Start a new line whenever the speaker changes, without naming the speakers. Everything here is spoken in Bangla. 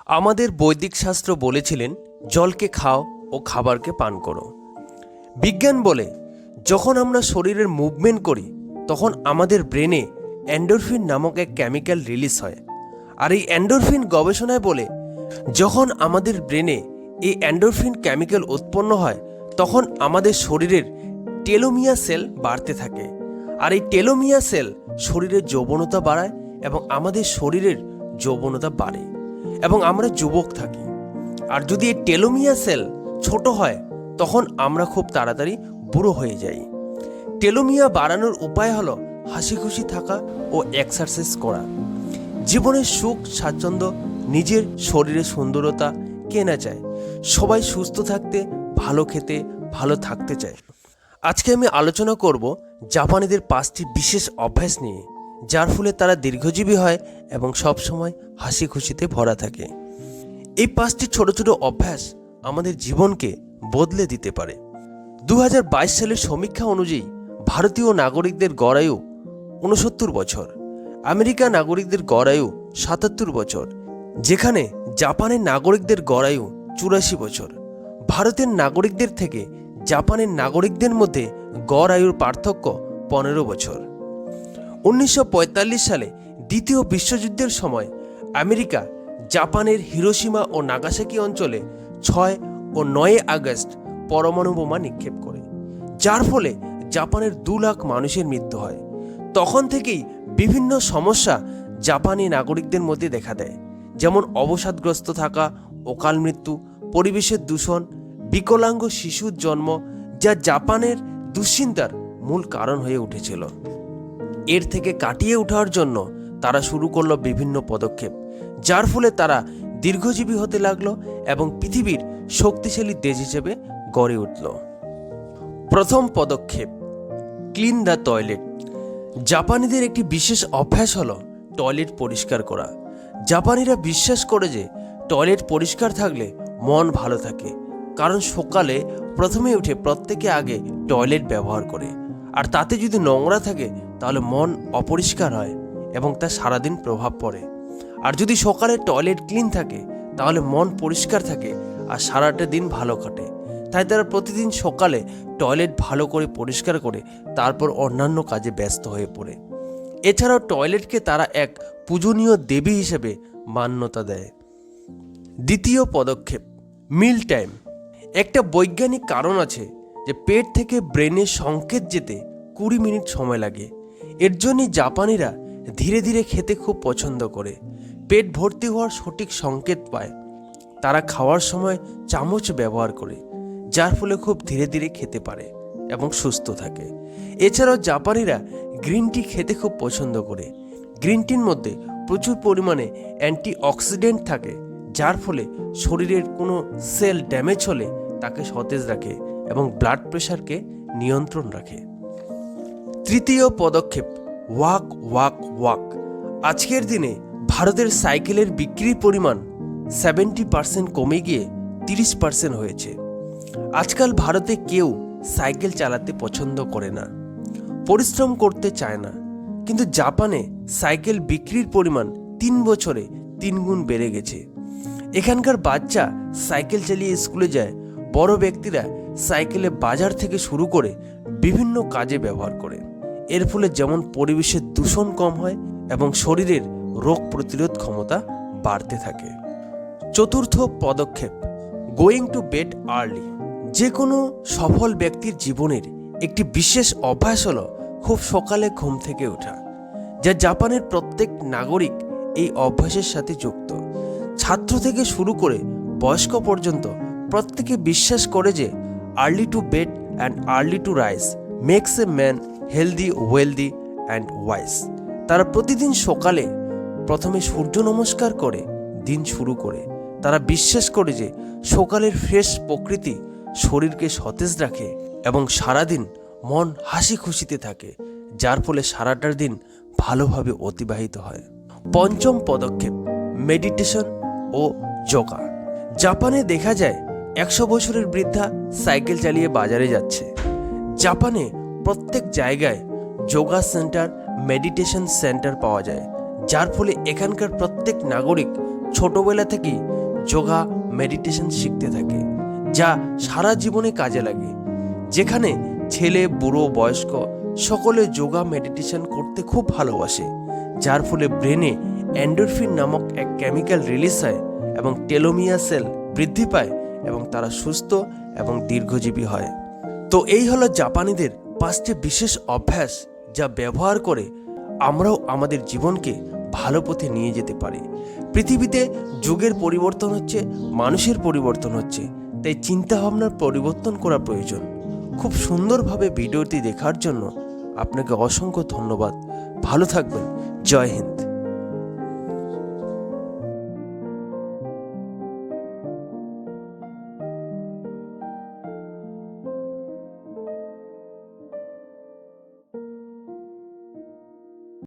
আমাদের বৈদিক শাস্ত্র বলেছিলেন জলকে খাও ও খাবারকে পান করো। বিজ্ঞান বলে যখন আমরা শরীরের মুভমেন্ট করি তখন আমাদের ব্রেনে এন্ডোরফিন নামক এক কেমিক্যাল রিলিজ হয়। আর এই এন্ডোরফিন গবেষণায় বলে যখন আমাদের ব্রেনে এই এন্ডোরফিন কেমিক্যাল উৎপন্ন হয় তখন আমাদের শরীরের টেলোমিয়া সেল বাড়তে থাকে। আর এই টেলোমিয়া সেল শরীরের যৌবনতা বাড়ায় এবং আমাদের শরীরের যৌবনতা বাড়ে এবং আমরা যুবক থাকি। আর যদি এই টেলোমিয়া সেল ছোট হয় তখন আমরা খুব তাড়াতাড়ি বুড়ো হয়ে যাই। টেলোমিয়া বাড়ানোর উপায় হলো হাসি খুশি থাকা ও এক্সারসাইজ করা। জীবনের সুখ স্বাচ্ছন্দ্য, নিজের শরীরের সুন্দরতা কে না চায়? সবাই সুস্থ থাকতে, ভালো খেতে, ভালো থাকতে চায়। আজকে আমি আলোচনা করব জাপানিদের 5টি বিশেষ অভ্যাস নিয়ে, যার ফলে তারা দীর্ঘজীবী হয় এবং সবসময় হাসি খুশিতে ভরা থাকে। এই 5টি ছোট ছোট অভ্যাস আমাদের জীবনকে বদলে দিতে পারে। 2022 সালের সমীক্ষা অনুযায়ী ভারতীয় নাগরিকদের গড় আয়ু 69 বছর, আমেরিকা নাগরিকদের গড় আয়ু 77 বছর, যেখানে জাপানের নাগরিকদের গড় আয়ু 84 বছর। ভারতের নাগরিকদের থেকে জাপানের নাগরিকদের মধ্যে গড় আয়ুর পার্থক্য 15 বছর। 1945 সালে দ্বিতীয় বিশ্বযুদ্ধের সময় আমেরিকা জাপানের হিরোশিমা ও নাগাসাকি অঞ্চলে 6 ও 9 আগস্ট পরমাণু বোমা নিক্ষেপ করে, যার ফলে জাপানের 2 লাখ মানুষের মৃত্যু হয়। তখন থেকেই বিভিন্ন সমস্যা জাপানি নাগরিকদের মধ্যে দেখা দেয়, যেমন অবসাদগ্রস্ত থাকা, অকাল মৃত্যু, পরিবেশের দূষণ, বিকলাঙ্গ শিশুর জন্ম, যা জাপানের দুশ্চিন্তার মূল কারণ হয়ে উঠেছিল। এর থেকে কাটিয়ে ওঠার জন্য তারা শুরু করলো বিভিন্ন পদক্ষেপ, যার ফলে তারা দীর্ঘজীবী হতে লাগলো এবং পৃথিবীর শক্তিশালী দেশ হিসেবে গড়ে উঠল। প্রথম পদক্ষেপ, ক্লিন দ্য টয়লেট। জাপানিদের একটি বিশেষ অভ্যাস হলো টয়লেট পরিষ্কার করা। জাপানিরা বিশ্বাস করে যে টয়লেট পরিষ্কার থাকলে মন ভালো থাকে, কারণ সকালে প্রথমে উঠে প্রত্যেকে আগে টয়লেট ব্যবহার করে, আর তাতে যদি নোংরা থাকে তাহলে মন অপরিষ্কার হয় এবং তা সারাদিন প্রভাব পড়ে। আর যদি সকালে টয়লেট ক্লিন থাকে তাহলে মন পরিষ্কার থাকে আর সারাটা দিন ভালো কাটে। তাই তারা প্রতিদিন সকালে টয়লেট ভালো করে পরিষ্কার করে তারপর অন্যান্য কাজে ব্যস্ত হয়ে পড়ে। এছাড়াও টয়লেটকে তারা এক পূজনীয় দেবী হিসেবে মান্যতা দেয়। দ্বিতীয় পদক্ষেপ, মিল টাইম। একটা বৈজ্ঞানিক কারণ আছে যে পেট থেকে ব্রেনে সংকেত যেতে 20 মিনিট সময় লাগে। এর জন্যই জাপানিরা ধীরে ধীরে খেতে খুব পছন্দ করে। পেট ভর্তি হওয়ার সঠিক সংকেত পায়। তারা খাওয়ার সময় চামচ ব্যবহার করে, যার ফলে খুব ধীরে ধীরে খেতে পারে এবং সুস্থ থাকে। এছাড়াও জাপানিরা গ্রিন টি খেতে খুব পছন্দ করে। গ্রিন টির মধ্যে প্রচুর পরিমাণে অ্যান্টিঅক্সিডেন্ট থাকে, যার ফলে শরীরের কোনো সেল ড্যামেজ হলে তাকে সতেজ রাখে এবং ব্লাড প্রেশারকে নিয়ন্ত্রণ রাখে। তৃতীয় পদক্ষেপ, ওয়াক ওয়াক ওয়াক। আজকের দিনে ভারতের সাইকেলের বিক্রির পরিমাণ 70% কমে গিয়ে 30% হয়েছে। আজকাল ভারতে কেউ সাইকেল চালাতে পছন্দ করে না, পরিশ্রম করতে চায় না, কিন্তু জাপানে সাইকেল বিক্রির পরিমাণ 3 বছরে 3 গুণ বেড়ে গেছে। এখানকার বাচ্চা সাইকেল চালিয়ে স্কুলে যায়, বড় ব্যক্তিরা সাইকেলে বাজার থেকে শুরু করে বিভিন্ন কাজে ব্যবহার করে। এর ফলে যেমন পরিবেশের দূষণ কম হয় এবং শরীরের রোগ প্রতিরোধ ক্ষমতা বাড়তে থাকে। চতুর্থ পদক্ষেপ, গোয়িং টু বেড আর্লি। যে কোনো সফল ব্যক্তির জীবনের একটি বিশেষ অভ্যাস হলো খুব সকালে ঘুম থেকে ওঠা, যা জাপানের প্রত্যেক নাগরিক এই অভ্যাসের সাথে যুক্ত। ছাত্র থেকে শুরু করে বয়স্ক পর্যন্ত প্রত্যেকে বিশ্বাস করে যে early to bed and early to rise makes a man healthy, wealthy and wise. তারা প্রতিদিন সকালে প্রথমে সূর্য নমস্কার করে দিন শুরু করে। তারা বিশ্বাস করে যে সকালের ফ্রেশ প্রকৃতি শরীরকে সতেজ রাখে এবং সারাদিন মন হাসি খুশিতে থাকে, যার ফলে সারাটার দিন ভালোভাবে অতিবাহিত হয়। পঞ্চম পদক্ষেপ, মেডিটেশন ও যোগা। জাপানে দেখা যায় 100 বছরের বৃদ্ধা সাইকেল চালিয়ে বাজারে যাচ্ছে। জাপানে প্রত্যেক জায়গায় যোগা সেন্টার, মেডিটেশন সেন্টার পাওয়া যায়, যার ফলে এখানকার প্রত্যেক নাগরিক ছোটবেলা থেকেই যোগা মেডিটেশন শিখতে থাকে, যা সারা জীবনে কাজে লাগে। যেখানে ছেলে বুড়ো বয়স্ক সকলে যোগা মেডিটেশন করতে খুব ভালোবাসে, যার ফলে ব্রেনে এন্ডোরফিন নামক এক কেমিক্যাল রিলিজ হয় এবং টেলোমিয়ার সেল বৃদ্ধি পায় এবং তারা সুস্থ এবং দীর্ঘজীবী হয়। তো এই হলো জাপানিদের 5টি বিশেষ অভ্যাস, যা ব্যবহার করে আমরাও আমাদের জীবনকে ভালো পথে নিয়ে যেতে পারি। পৃথিবীতে যুগের পরিবর্তন হচ্ছে, মানুষের পরিবর্তন হচ্ছে, তাই চিন্তাভাবনার পরিবর্তন করা প্রয়োজন। খুব সুন্দরভাবে ভিডিওটি দেখার জন্য আপনাকে অসংখ্য ধন্যবাদ। ভালো থাকবেন। জয় হিন্দ।